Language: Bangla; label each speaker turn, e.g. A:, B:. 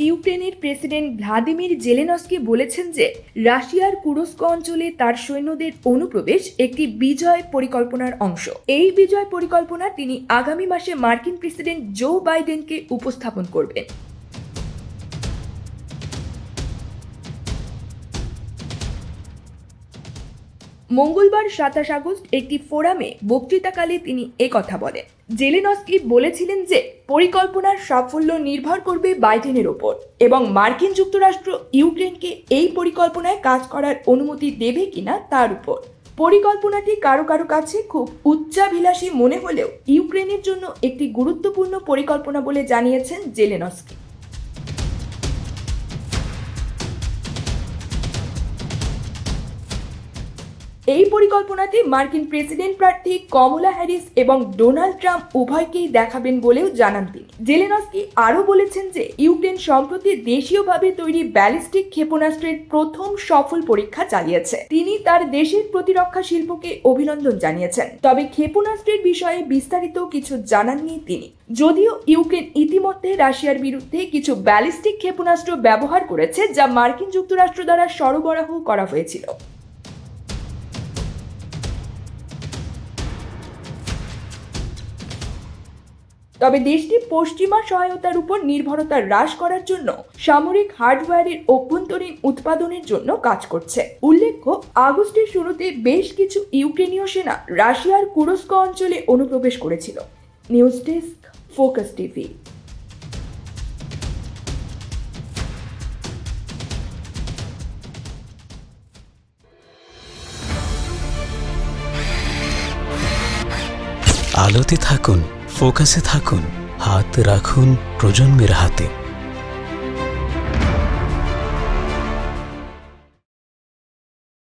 A: ইউক্রেনের প্রেসিডেন্ট ভ্লাদিমির জেলেনস্কি বলেছেন যে রাশিয়ার কুরস্ক অঞ্চলে তার সৈন্যদের অনুপ্রবেশ একটি বিজয় পরিকল্পনার অংশ। এই বিজয় পরিকল্পনা তিনি আগামী মাসে মার্কিন প্রেসিডেন্ট জো বাইডেনকে উপস্থাপন করবেন। মঙ্গলবার ২৭ আগস্ট একটি ফোরামে বক্তৃতাকালে তিনি একথা বলেন। জেলেনস্কি বলেছিলেন যে পরিকল্পনার সাফল্য নির্ভর করবে বাইডেনের ওপর এবং মার্কিন যুক্তরাষ্ট্র ইউক্রেনকে এই পরিকল্পনায় কাজ করার অনুমতি দেবে কিনা তার উপর। পরিকল্পনাটি কারো কারো কাছে খুব উচ্চাভিলাষী মনে হলেও ইউক্রেনের জন্য একটি গুরুত্বপূর্ণ পরিকল্পনা বলে জানিয়েছেন জেলেনস্কি। এই পরিকল্পনাটি মার্কিন প্রেসিডেন্ট প্রার্থী কমলা হ্যারিস এবং ডোনাল্ড ট্রাম্প উভয়কেই দেখাবেন বলেও জানান তিনি। জেলেনস্কি আরও বলেছেন যে ইউক্রেন সম্প্রতি দেশীয়ভাবে তৈরি ব্যালিস্টিক ক্ষেপণাস্ত্রের প্রথম সফল পরীক্ষা চালিয়েছে। তিনি তার দেশের প্রতিরক্ষা শিল্পকে অভিনন্দন জানিয়েছেন, তবে ক্ষেপণাস্ত্রের বিষয়ে বিস্তারিত কিছু জানাননি তিনি। যদিও ইউক্রেন ইতিমধ্যে রাশিয়ার বিরুদ্ধে কিছু ব্যালিস্টিক ক্ষেপণাস্ত্র ব্যবহার করেছে, যা মার্কিন যুক্তরাষ্ট্র দ্বারা সরবরাহ করা হয়েছিল। তবে দেশটি পশ্চিমা সহায়তার উপর নির্ভরতা হ্রাস করার জন্য সামরিক হার্ডওয়্যারের অভ্যন্তরীণ উৎপাদনের জন্য কাজ করছে। উল্লেখ্য, আগস্টের শুরুতে বেশ কিছু ইউক্রেনীয় সেনা রাশিয়ার কুরস্ক অঞ্চলে অনুপ্রবেশ করেছিল। News desk, focus TV.
B: আলোতে থাকুন, ফোকাসে থাকুন, হাত রাখুন প্রজন্মের হাতে।